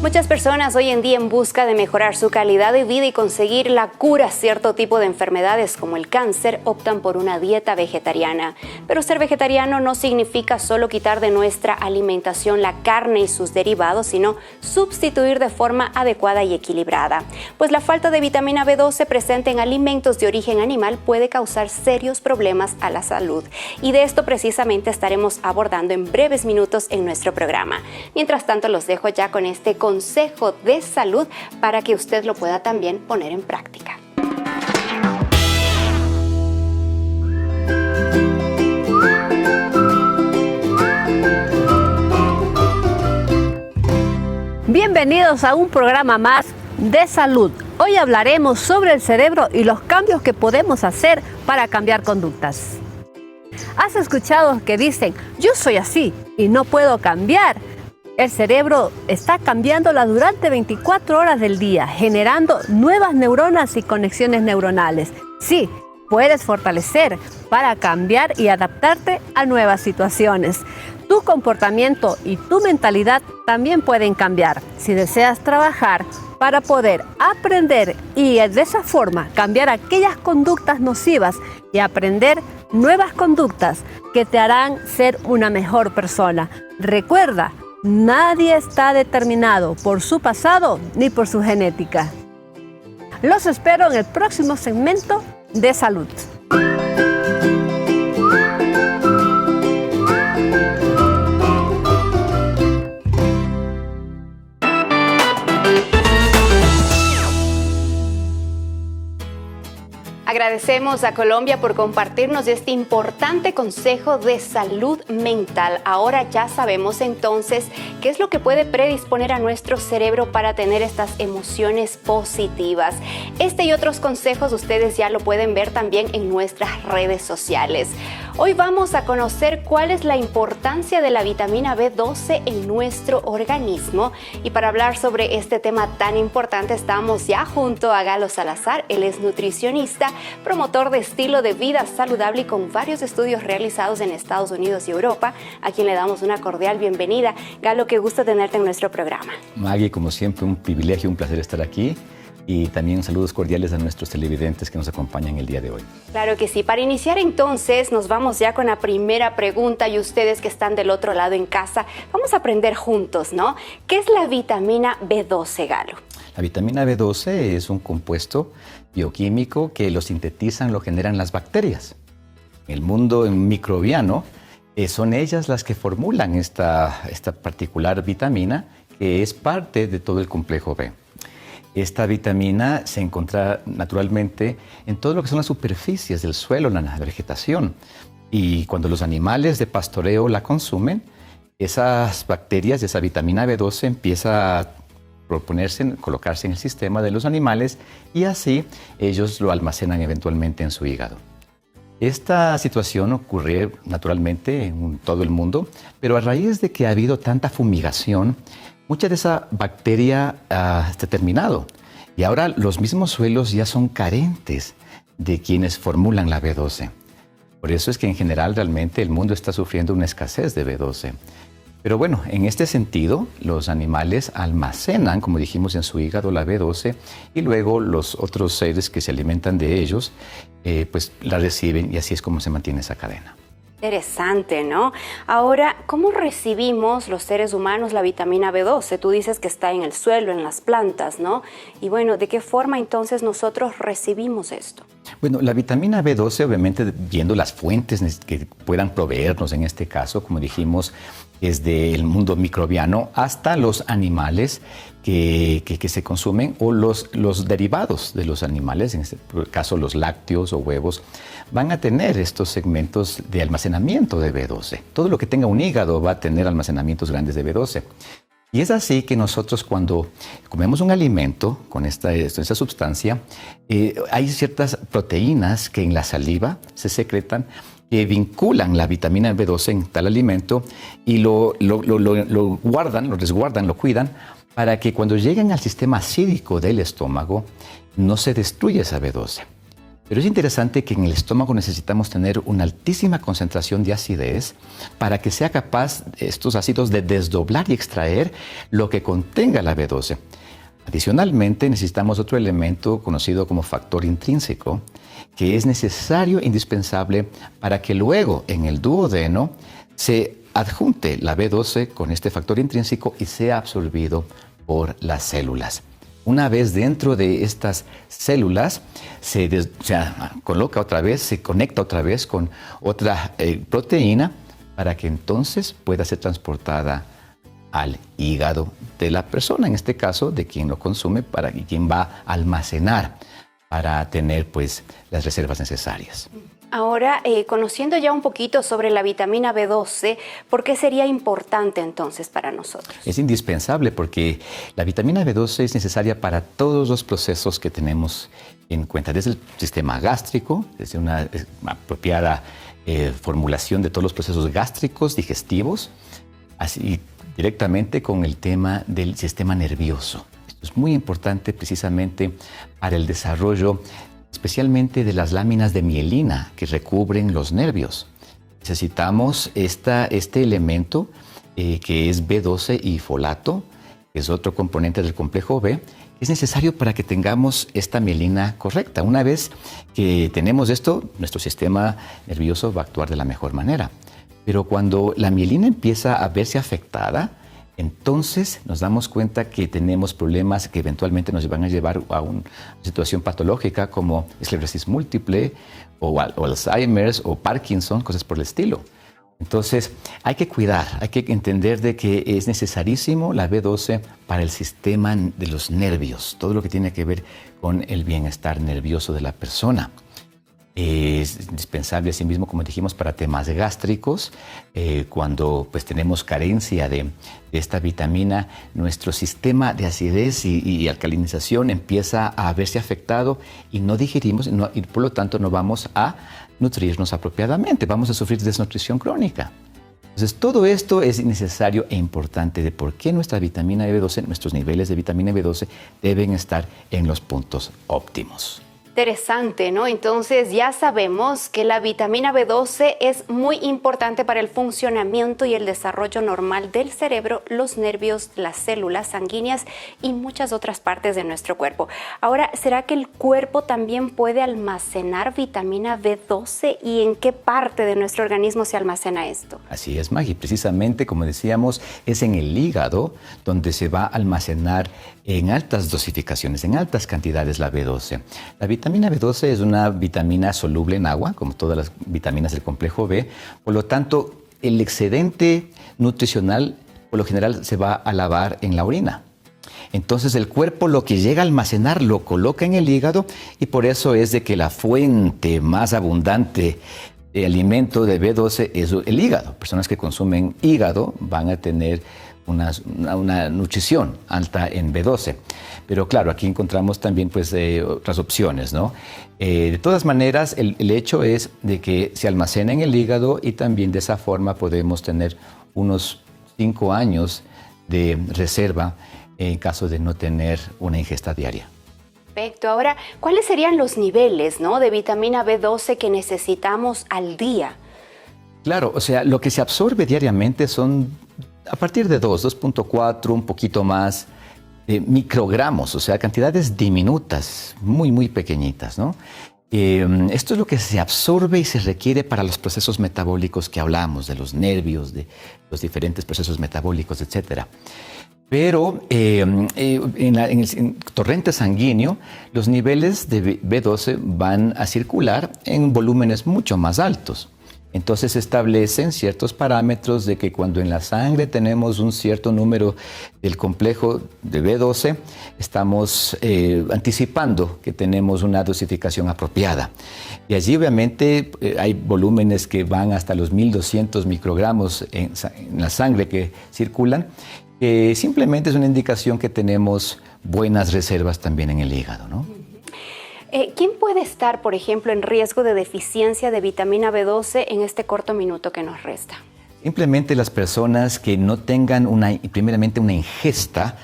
Muchas personas hoy en día en busca de mejorar su calidad de vida y conseguir la cura a cierto tipo de enfermedades como el cáncer optan por una dieta vegetariana. Pero ser vegetariano no significa solo quitar de nuestra alimentación la carne y sus derivados, sino sustituir de forma adecuada y equilibrada. Pues la falta de vitamina B12 presente en alimentos de origen animal puede causar serios problemas a la salud. Y de esto precisamente estaremos abordando en breves minutos en nuestro programa. Mientras tanto, los dejo ya con este consejo de salud para que usted lo pueda también poner en práctica. Bienvenidos a un programa más de salud. Hoy hablaremos sobre el cerebro y los cambios que podemos hacer para cambiar conductas. ¿Has escuchado que dicen, yo soy así y no puedo cambiar? El cerebro está cambiándola durante 24 horas del día, generando nuevas neuronas y conexiones neuronales. Sí, puedes fortalecer para cambiar y adaptarte a nuevas situaciones. Tu comportamiento y tu mentalidad también pueden cambiar. Si deseas trabajar para poder aprender y de esa forma cambiar aquellas conductas nocivas y aprender nuevas conductas que te harán ser una mejor persona. Recuerda, nadie está determinado por su pasado ni por su genética. Los espero en el próximo segmento de salud. Agradecemos a Colombia por compartirnos este importante consejo de salud mental. Ahora ya sabemos entonces qué es lo que puede predisponer a nuestro cerebro para tener estas emociones positivas. Este y otros consejos ustedes ya lo pueden ver también en nuestras redes sociales. Hoy vamos a conocer cuál es la importancia de la vitamina B12 en nuestro organismo. Y para hablar sobre este tema tan importante estamos ya junto a Galo Salazar. Él es nutricionista, promotor de estilo de vida saludable y con varios estudios realizados en Estados Unidos y Europa, a quien le damos una cordial bienvenida. Galo, qué gusto tenerte en nuestro programa. Maggie, como siempre, un privilegio, un placer estar aquí. Y también saludos cordiales a nuestros televidentes que nos acompañan el día de hoy. Claro que sí. Para iniciar entonces, nos vamos ya con la primera pregunta y ustedes que están del otro lado en casa, vamos a aprender juntos, ¿no? ¿Qué es la vitamina B12, Galo? La vitamina B12 es un compuesto bioquímico que lo sintetizan, lo generan las bacterias. En el mundo microbiano, son ellas las que formulan esta particular vitamina que es parte de todo el complejo B. Esta vitamina se encuentra naturalmente en todo lo que son las superficies del suelo, en la vegetación. Y cuando los animales de pastoreo la consumen, esas bacterias de esa vitamina B12 empieza a colocarse en el sistema de los animales y así ellos lo almacenan eventualmente en su hígado. Esta situación ocurre naturalmente en todo el mundo, pero a raíz de que ha habido tanta fumigación, mucha de esa bacteria está terminado y ahora los mismos suelos ya son carentes de quienes formulan la B12. Por eso es que en general realmente el mundo está sufriendo una escasez de B12. Pero bueno, en este sentido, los animales almacenan, como dijimos, en su hígado la B12 y luego los otros seres que se alimentan de ellos, pues la reciben y así es como se mantiene esa cadena. Interesante, ¿no? Ahora, ¿cómo recibimos los seres humanos la vitamina B12? Tú dices que está en el suelo, en las plantas, ¿no? Y bueno, ¿de qué forma entonces nosotros recibimos esto? Bueno, la vitamina B12, obviamente, viendo las fuentes que puedan proveernos, en este caso, como dijimos, desde el mundo microbiano hasta los animales que se consumen o los derivados de los animales, en este caso los lácteos o huevos, van a tener estos segmentos de almacenamiento de B12. Todo lo que tenga un hígado va a tener almacenamientos grandes de B12. Y es así que nosotros cuando comemos un alimento con esta sustancia, hay ciertas proteínas que en la saliva se secretan que vinculan la vitamina B12 en tal alimento y lo guardan, lo resguardan, lo cuidan para que cuando lleguen al sistema acídico del estómago no se destruya esa B12. Pero es interesante que en el estómago necesitamos tener una altísima concentración de acidez para que sea capaz estos ácidos de desdoblar y extraer lo que contenga la B12. Adicionalmente, necesitamos otro elemento conocido como factor intrínseco, que es necesario e indispensable para que luego en el duodeno se adjunte la B12 con este factor intrínseco y sea absorbido por las células. Una vez dentro de estas células, se coloca otra vez, se conecta otra vez con otra proteína para que entonces pueda ser transportada al hígado de la persona, en este caso de quien lo consume, para quien va a almacenar para tener pues las reservas necesarias. Ahora, conociendo ya un poquito sobre la vitamina B12, ¿por qué sería importante entonces para nosotros? Es indispensable porque la vitamina B12 es necesaria para todos los procesos que tenemos en cuenta, desde el sistema gástrico, desde una apropiada formulación de todos los procesos gástricos, digestivos, así directamente con el tema del sistema nervioso. Esto es muy importante precisamente para el desarrollo especialmente de las láminas de mielina que recubren los nervios. Necesitamos este elemento que es B12 y folato, que es otro componente del complejo B, que es necesario para que tengamos esta mielina correcta. Una vez que tenemos esto, nuestro sistema nervioso va a actuar de la mejor manera. Pero cuando la mielina empieza a verse afectada, entonces nos damos cuenta que tenemos problemas que eventualmente nos van a llevar a una situación patológica como esclerosis múltiple o Alzheimer's o Parkinson, cosas por el estilo. Entonces hay que cuidar, hay que entender de que es necesarísimo la B12 para el sistema de los nervios, todo lo que tiene que ver con el bienestar nervioso de la persona. Es indispensable asimismo, como dijimos, para temas gástricos. Cuando pues, tenemos carencia de esta vitamina, nuestro sistema de acidez y alcalinización empieza a verse afectado y no digerimos y por lo tanto no vamos a nutrirnos apropiadamente, vamos a sufrir desnutrición crónica. Entonces todo esto es necesario e importante de por qué nuestra vitamina B12, nuestros niveles de vitamina B12 deben estar en los puntos óptimos. Interesante, ¿no? Entonces ya sabemos que la vitamina B12 es muy importante para el funcionamiento y el desarrollo normal del cerebro, los nervios, las células sanguíneas y muchas otras partes de nuestro cuerpo. Ahora, ¿será que el cuerpo también puede almacenar vitamina B12 y en qué parte de nuestro organismo se almacena esto? Así es, Maggie. Precisamente, como decíamos, es en el hígado donde se va a almacenar en altas dosificaciones, en altas cantidades la B12. La vitamina B12 es una vitamina soluble en agua, como todas las vitaminas del complejo B. Por lo tanto, el excedente nutricional, por lo general, se va a lavar en la orina. Entonces, el cuerpo lo que llega a almacenar lo coloca en el hígado y por eso es de que la fuente más abundante de alimento de B12 es el hígado. Personas que consumen hígado van a tener una nutrición alta en B12. Pero claro, aquí encontramos también pues, otras opciones, ¿no? De todas maneras, el hecho es de que se almacena en el hígado y también de esa forma podemos tener unos 5 años de reserva en caso de no tener una ingesta diaria. Perfecto. Ahora, ¿cuáles serían los niveles, ¿no?, de vitamina B12 que necesitamos al día? Claro, o sea, lo que se absorbe diariamente son a partir de 2.4, un poquito más, microgramos, o sea, cantidades diminutas, muy, muy pequeñitas, ¿no? Esto es lo que se absorbe y se requiere para los procesos metabólicos que hablamos, de los nervios, de los diferentes procesos metabólicos, etcétera. Pero en el torrente sanguíneo, los niveles de B12 van a circular en volúmenes mucho más altos. Entonces se establecen ciertos parámetros de que cuando en la sangre tenemos un cierto número del complejo de B12, estamos anticipando que tenemos una dosificación apropiada. Y allí obviamente hay volúmenes que van hasta los 1200 microgramos en la sangre que circulan, que simplemente es una indicación que tenemos buenas reservas también en el hígado, ¿no? ¿Quién puede estar, por ejemplo, en riesgo de deficiencia de vitamina B12 en este corto minuto que nos resta? Simplemente las personas que no tengan primeramente una ingesta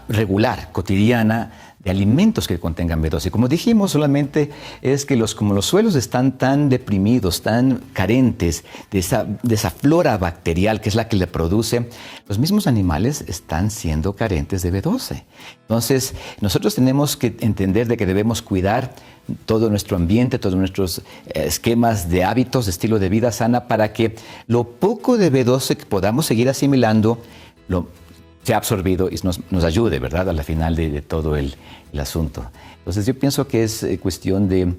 regular, cotidiana, alimentos que contengan B12. Como dijimos, solamente es que como los suelos están tan deprimidos, tan carentes de esa flora bacterial que es la que le produce, los mismos animales están siendo carentes de B12. Entonces, nosotros tenemos que entender de que debemos cuidar todo nuestro ambiente, todos nuestros esquemas de hábitos, de estilo de vida sana, para que lo poco de B12 que podamos seguir asimilando sea absorbido y nos ayude, ¿verdad?, a la final de todo el asunto. Entonces yo pienso que es cuestión de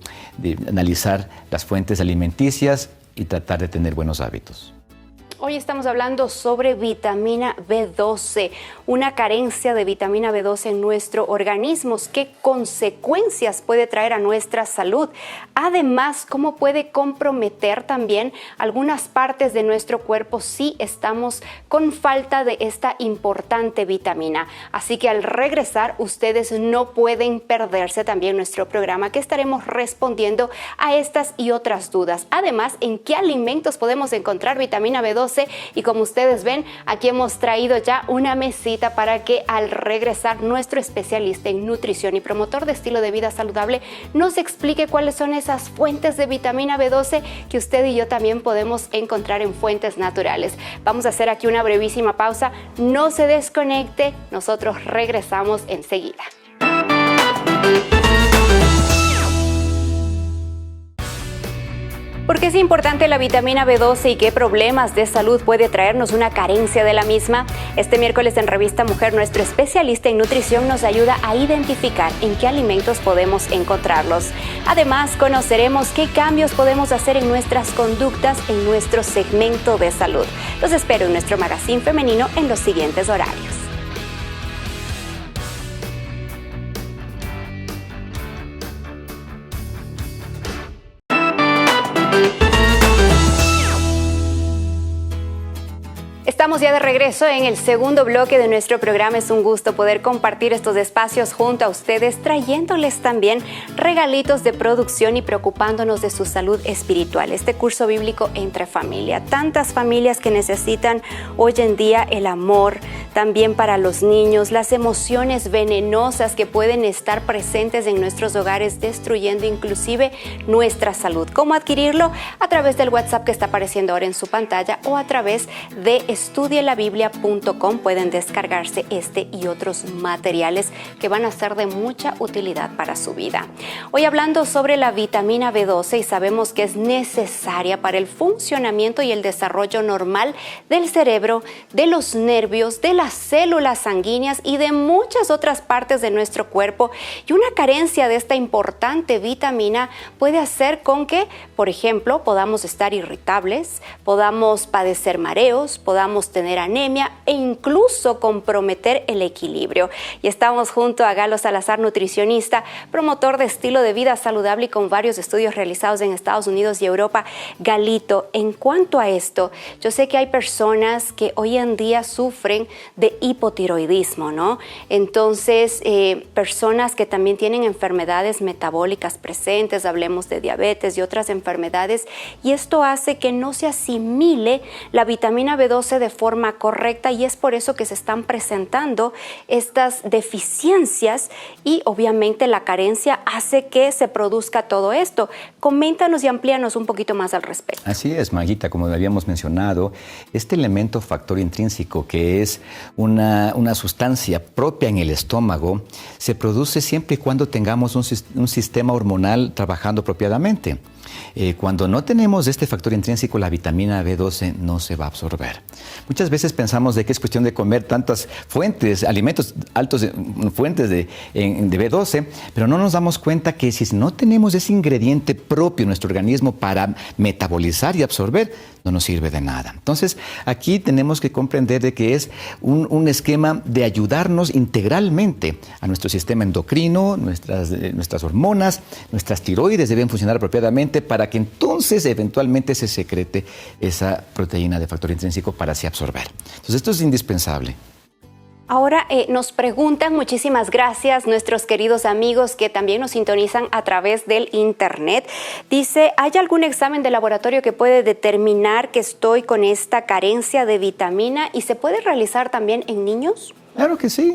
analizar las fuentes alimenticias y tratar de tener buenos hábitos. Hoy estamos hablando sobre vitamina B12, una carencia de vitamina B12 en nuestro organismo. ¿Qué consecuencias puede traer a nuestra salud? Además, ¿cómo puede comprometer también algunas partes de nuestro cuerpo si estamos con falta de esta importante vitamina? Así que al regresar, ustedes no pueden perderse también nuestro programa, que estaremos respondiendo a estas y otras dudas. Además, ¿en qué alimentos podemos encontrar vitamina B12? Y como ustedes ven, aquí hemos traído ya una mesita para que al regresar nuestro especialista en nutrición y promotor de estilo de vida saludable nos explique cuáles son esas fuentes de vitamina B12 que usted y yo también podemos encontrar en fuentes naturales. Vamos a hacer aquí una brevísima pausa. No se desconecte, nosotros regresamos enseguida. ¿Por qué es importante la vitamina B12 y qué problemas de salud puede traernos una carencia de la misma? Este miércoles en Revista Mujer, nuestro especialista en nutrición nos ayuda a identificar en qué alimentos podemos encontrarlos. Además, conoceremos qué cambios podemos hacer en nuestras conductas en nuestro segmento de salud. Los espero en nuestro magazine femenino en los siguientes horarios. Estamos ya de regreso en el segundo bloque de nuestro programa. Es un gusto poder compartir estos espacios junto a ustedes, trayéndoles también regalitos de producción y preocupándonos de su salud espiritual. Este curso bíblico Entre Familia. Tantas familias que necesitan hoy en día el amor, también para los niños, las emociones venenosas que pueden estar presentes en nuestros hogares, destruyendo inclusive nuestra salud. ¿Cómo adquirirlo? A través del WhatsApp que está apareciendo ahora en su pantalla o a través de estudielabiblia.com pueden descargarse este y otros materiales que van a ser de mucha utilidad para su vida. Hoy hablando sobre la vitamina B12 y sabemos que es necesaria para el funcionamiento y el desarrollo normal del cerebro, de los nervios, de las células sanguíneas y de muchas otras partes de nuestro cuerpo. Y una carencia de esta importante vitamina puede hacer con que, por ejemplo, podamos estar irritables, podamos padecer mareos, podamos tener anemia e incluso comprometer el equilibrio. Y estamos junto a Galo Salazar, nutricionista, promotor de estilo de vida saludable y con varios estudios realizados en Estados Unidos y Europa. Galito, en cuanto a esto, yo sé que hay personas que hoy en día sufren de hipotiroidismo, ¿no? Entonces, personas que también tienen enfermedades metabólicas presentes, hablemos de diabetes y otras enfermedades, y esto hace que no se asimile la vitamina B12 de forma correcta y es por eso que se están presentando estas deficiencias y obviamente la carencia hace que se produzca todo esto. Coméntanos y amplíanos un poquito más al respecto. Así es, Maguita, como habíamos mencionado, este elemento factor intrínseco que es una sustancia propia en el estómago se produce siempre y cuando tengamos un sistema hormonal trabajando apropiadamente. Cuando no tenemos este factor intrínseco, la vitamina B12 no se va a absorber. Muchas veces pensamos de que es cuestión de comer tantas fuentes, alimentos altos, fuentes de B12, pero no nos damos cuenta que si no tenemos ese ingrediente propio en nuestro organismo para metabolizar y absorber, no nos sirve de nada. Entonces, aquí tenemos que comprender de que es un esquema de ayudarnos integralmente a nuestro sistema endocrino, nuestras hormonas, nuestras tiroides deben funcionar apropiadamente para que entonces eventualmente se secrete esa proteína de factor intrínseco para así absorber. Entonces, esto es indispensable. Ahora nos preguntan, muchísimas gracias, nuestros queridos amigos que también nos sintonizan a través del internet. Dice, ¿hay algún examen de laboratorio que puede determinar que estoy con esta carencia de vitamina y se puede realizar también en niños? Claro que sí,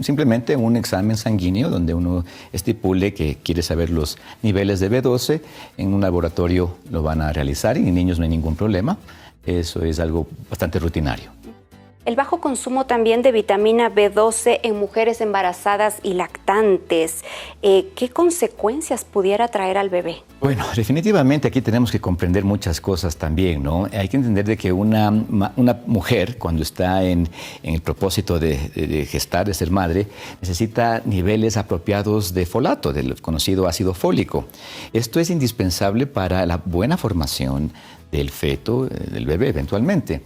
simplemente un examen sanguíneo donde uno estipule que quiere saber los niveles de B12, en un laboratorio lo van a realizar y en niños no hay ningún problema. Eso es algo bastante rutinario. El bajo consumo también de vitamina B12 en mujeres embarazadas y lactantes, ¿qué consecuencias pudiera traer al bebé? Bueno, definitivamente aquí tenemos que comprender muchas cosas también, ¿no? Hay que entender de que una mujer, cuando está en el propósito de gestar, de ser madre, necesita niveles apropiados de folato, del conocido ácido fólico. Esto es indispensable para la buena formación del feto, del bebé eventualmente.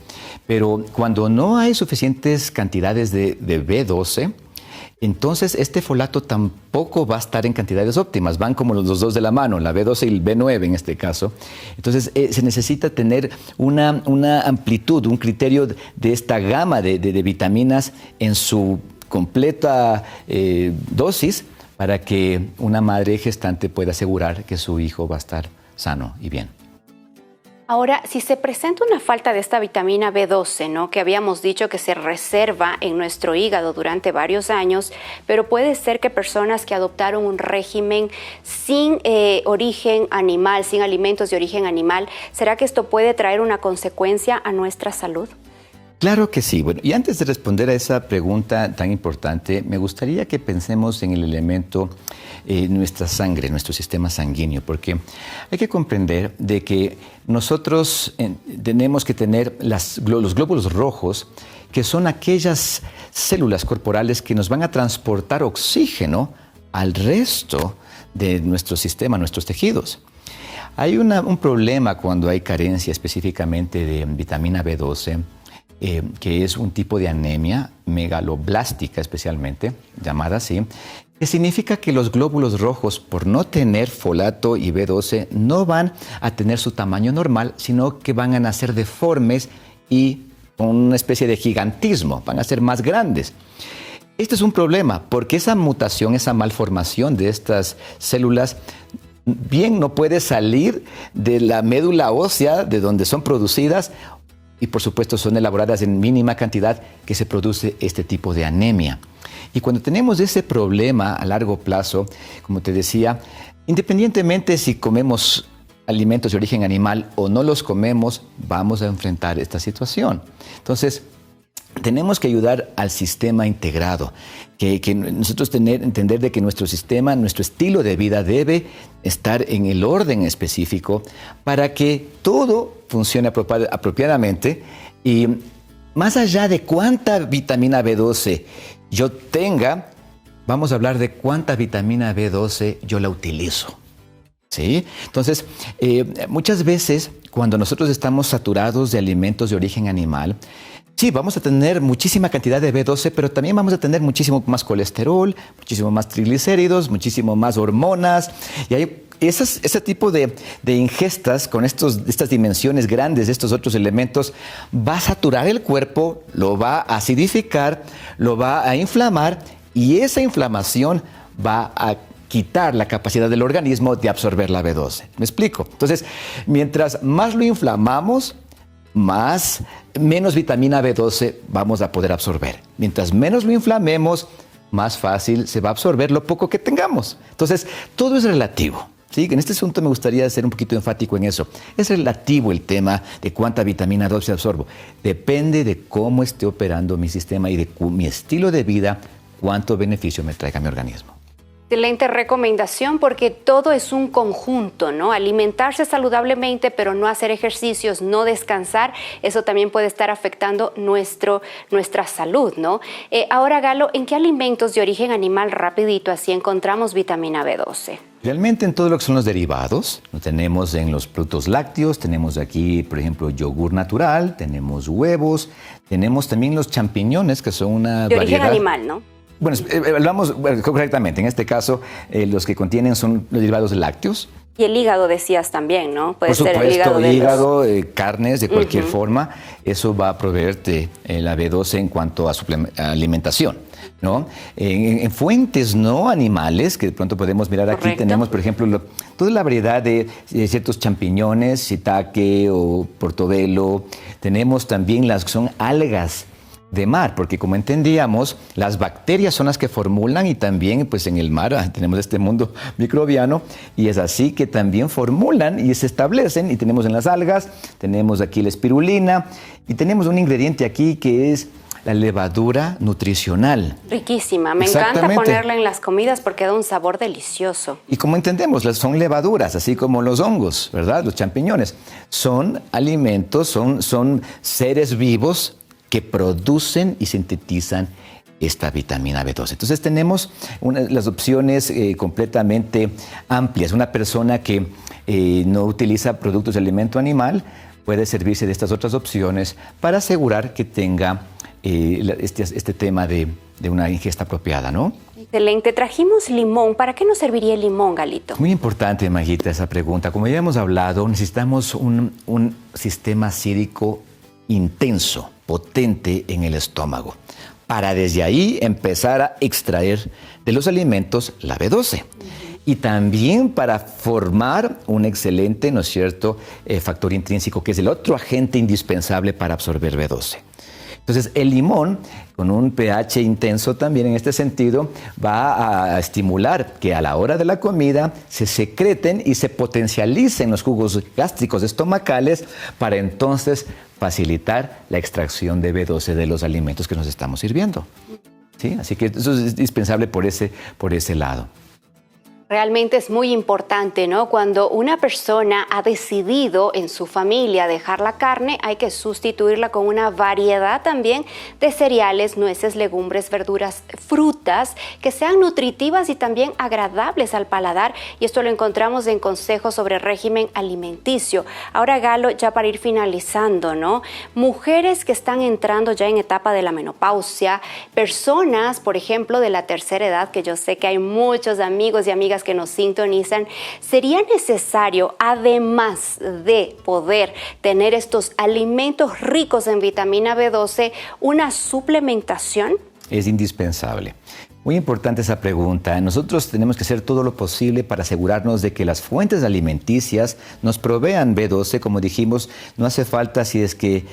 Pero cuando no hay suficientes cantidades de B12, entonces este folato tampoco va a estar en cantidades óptimas, van como los dos de la mano, la B12 y el B9 en este caso. Entonces se necesita tener una amplitud, un criterio de esta gama de vitaminas en su completa dosis para que una madre gestante pueda asegurar que su hijo va a estar sano y bien. Ahora, si se presenta una falta de esta vitamina B12, ¿no?, que habíamos dicho que se reserva en nuestro hígado durante varios años, pero puede ser que personas que adoptaron un régimen sin origen animal, sin alimentos de origen animal, ¿será que esto puede traer una consecuencia a nuestra salud? Claro que sí. Bueno, y antes de responder a esa pregunta tan importante, me gustaría que pensemos en el elemento nuestra sangre, nuestro sistema sanguíneo, porque hay que comprender de que nosotros tenemos que tener los glóbulos rojos, que son aquellas células corporales que nos van a transportar oxígeno al resto de nuestro sistema, nuestros tejidos. Hay un problema cuando hay carencia específicamente de vitamina B12, que es un tipo de anemia megaloblástica especialmente, llamada así, que significa que los glóbulos rojos, por no tener folato y B12, no van a tener su tamaño normal, sino que van a nacer deformes y con una especie de gigantismo, van a ser más grandes. Este es un problema porque esa mutación, esa malformación de estas células bien no puede salir de la médula ósea de donde son producidas y por supuesto son elaboradas en mínima cantidad que se produce este tipo de anemia. Y cuando tenemos ese problema a largo plazo, como te decía, independientemente si comemos alimentos de origen animal o no los comemos, vamos a enfrentar esta situación. Entonces, tenemos que ayudar al sistema integrado, que nosotros entender de que nuestro sistema, nuestro estilo de vida debe estar en el orden específico para que todo funcione apropiadamente y más allá de cuánta vitamina B12 yo tenga, vamos a hablar de cuánta vitamina B12 yo la utilizo. ¿Sí? Entonces, muchas veces cuando nosotros estamos saturados de alimentos de origen animal, sí, vamos a tener muchísima cantidad de B12, pero también vamos a tener muchísimo más colesterol, muchísimo más triglicéridos, muchísimo más hormonas. Y hay ese tipo de ingestas con estas dimensiones grandes de estos otros elementos va a saturar el cuerpo, lo va a acidificar, lo va a inflamar y esa inflamación va a quitar la capacidad del organismo de absorber la B12. ¿Me explico? Entonces, mientras más lo inflamamos, menos vitamina B12 vamos a poder absorber. Mientras menos lo inflamemos, más fácil se va a absorber lo poco que tengamos. Entonces, todo es relativo. ¿Sí? En este asunto me gustaría ser un poquito enfático en eso. Es relativo el tema de cuánta vitamina B12 absorbo. Depende de cómo esté operando mi sistema y de mi estilo de vida, cuánto beneficio me traiga a mi organismo. Excelente recomendación porque todo es un conjunto, ¿no? Alimentarse saludablemente, pero no hacer ejercicios, no descansar, eso también puede estar afectando nuestra salud, ¿no? Ahora, Galo, ¿en qué alimentos de origen animal, rapidito, así encontramos vitamina B12? Realmente en todo lo que son los derivados, lo tenemos en los productos lácteos, tenemos aquí, por ejemplo, yogur natural, tenemos huevos, tenemos también los champiñones, que son una variedad... De origen animal, ¿no? Bueno, hablamos correctamente. En este caso, los que contienen son los derivados lácteos, Y el hígado decías también, ¿no? Puede Por supuesto, ser el hígado de los... carnes de cualquier forma, eso va a proveerte la B12 en cuanto a alimentación, ¿no? En fuentes no animales, que de pronto podemos mirar aquí, Correcto. tenemos, por ejemplo, toda la variedad de ciertos champiñones, shiitake o portobelo. Tenemos también las que son algas de mar, porque como entendíamos, las bacterias son las que formulan y también pues en el mar tenemos este mundo microbiano y es así que también formulan y se establecen y tenemos en las algas, tenemos aquí la espirulina y tenemos un ingrediente aquí que es la levadura nutricional. Riquísima, me encanta ponerla en las comidas porque da un sabor delicioso. Y como entendemos, son levaduras, así como los hongos, ¿verdad? Los champiñones. Son alimentos, son seres vivos que producen y sintetizan esta vitamina B12. Entonces tenemos las opciones completamente amplias. Una persona que no utiliza productos de alimento animal puede servirse de estas otras opciones para asegurar que tenga este tema de una ingesta apropiada, ¿no? Excelente. Trajimos limón. ¿Para qué nos serviría el limón, Galito? Muy importante, Maguita, esa pregunta. Como ya hemos hablado, necesitamos un sistema acídico intenso, potente en el estómago, para desde ahí empezar a extraer de los alimentos la B12. Y también para formar un excelente, ¿no es cierto?, factor intrínseco, que es el otro agente indispensable para absorber B12. Entonces, el limón, con un pH intenso también en este sentido, va a estimular que a la hora de la comida se secreten y se potencialicen los jugos gástricos estomacales para entonces facilitar la extracción de B12 de los alimentos que nos estamos sirviendo. ¿Sí? Así que eso es indispensable por ese lado. Realmente es muy importante, ¿no? Cuando una persona ha decidido en su familia dejar la carne, hay que sustituirla con una variedad también de cereales, nueces, legumbres, verduras, frutas, que sean nutritivas y también agradables al paladar. Y esto lo encontramos en consejos sobre régimen alimenticio. Ahora, Galo, ya para ir finalizando, ¿no? Mujeres que están entrando ya en etapa de la menopausia, personas, por ejemplo, de la tercera edad, que yo sé que hay muchos amigos y amigas que nos sintonizan, ¿sería necesario, además de poder tener estos alimentos ricos en vitamina B12, una suplementación? Es indispensable. Muy importante esa pregunta. Nosotros tenemos que hacer todo lo posible para asegurarnos de que las fuentes alimenticias nos provean B12. Como dijimos, no hace falta si es que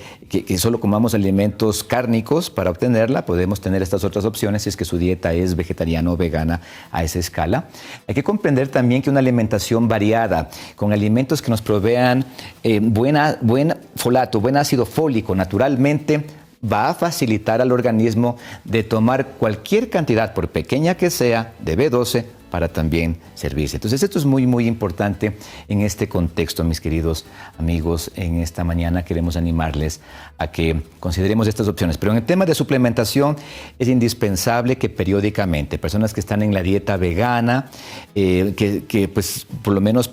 solo comamos alimentos cárnicos para obtenerla. Podemos tener estas otras opciones si es que su dieta es vegetariana o vegana a esa escala. Hay que comprender también que una alimentación variada, con alimentos que nos provean buen folato, buen ácido fólico naturalmente, va a facilitar al organismo de tomar cualquier cantidad, por pequeña que sea, de B12 para también servirse. Entonces, esto es muy, muy importante en este contexto, mis queridos amigos. En esta mañana queremos animarles a que consideremos estas opciones. Pero en el tema de suplementación es indispensable que periódicamente, personas que están en la dieta vegana, que pues por lo menos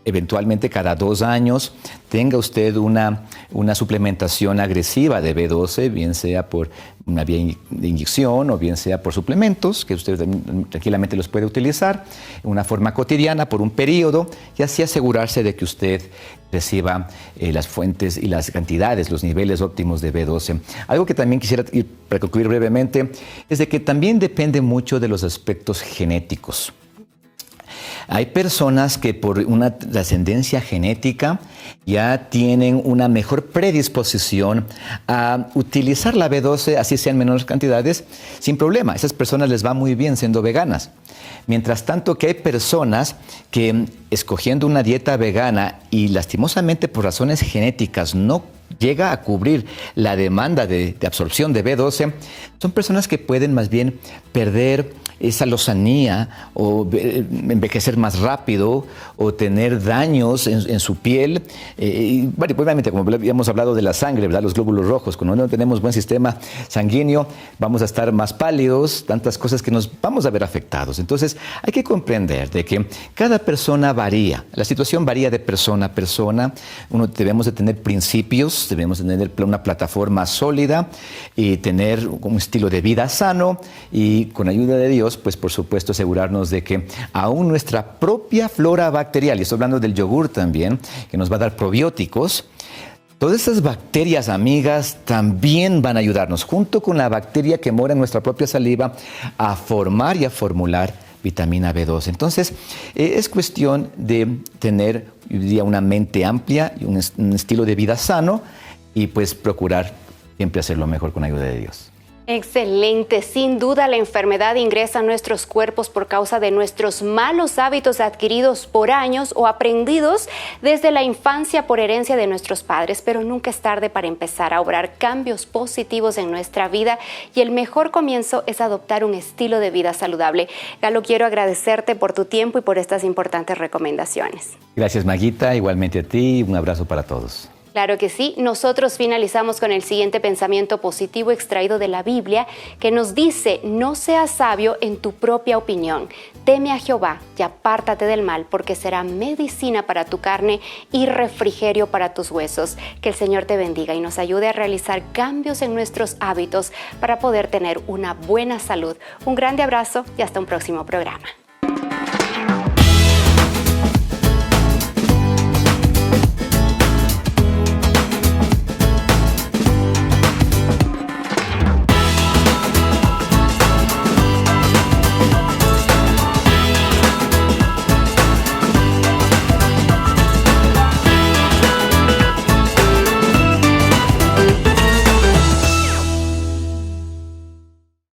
eventualmente cada 2 años tenga usted una suplementación agresiva de B12, bien sea por una vía de inyección o bien sea por suplementos, que usted tranquilamente los puede utilizar en una forma cotidiana por un periodo y así asegurarse de que usted reciba las fuentes y las cantidades, los niveles óptimos de B12. Algo que también quisiera ir para concluir brevemente es de que también depende mucho de los aspectos genéticos. Hay personas que por una trascendencia genética ya tienen una mejor predisposición a utilizar la B12, así sean menores cantidades, sin problema. A esas personas les va muy bien siendo veganas. Mientras tanto que hay personas que escogiendo una dieta vegana y lastimosamente por razones genéticas no llega a cubrir la demanda de absorción de B12, son personas que pueden más bien perder esa lozanía o envejecer más rápido o tener daños en su piel. Bueno, obviamente, como habíamos hablado de la sangre, ¿verdad? Los glóbulos rojos, cuando no tenemos buen sistema sanguíneo, vamos a estar más pálidos, tantas cosas que nos vamos a ver afectados. Entonces, hay que comprender de que cada persona varía, la situación varía de persona a persona. Debemos de tener principios Dios, debemos tener una plataforma sólida y tener un estilo de vida sano y con ayuda de Dios, pues por supuesto asegurarnos de que aún nuestra propia flora bacterial, y estoy hablando del yogur también, que nos va a dar probióticos, todas esas bacterias amigas también van a ayudarnos, junto con la bacteria que mora en nuestra propia saliva, a formar y a formular vitamina B2. Entonces, es cuestión de tener, yo diría, una mente amplia y un estilo de vida sano y pues procurar siempre hacer lo mejor con ayuda de Dios. Excelente. Sin duda la enfermedad ingresa a nuestros cuerpos por causa de nuestros malos hábitos adquiridos por años o aprendidos desde la infancia por herencia de nuestros padres, pero nunca es tarde para empezar a obrar cambios positivos en nuestra vida y el mejor comienzo es adoptar un estilo de vida saludable. Galo, quiero agradecerte por tu tiempo y por estas importantes recomendaciones. Gracias, Maguita. Igualmente a ti. Un abrazo para todos. Claro que sí. Nosotros finalizamos con el siguiente pensamiento positivo extraído de la Biblia que nos dice: no seas sabio en tu propia opinión. Teme a Jehová y apártate del mal, porque será medicina para tu carne y refrigerio para tus huesos. Que el Señor te bendiga y nos ayude a realizar cambios en nuestros hábitos para poder tener una buena salud. Un grande abrazo y hasta un próximo programa.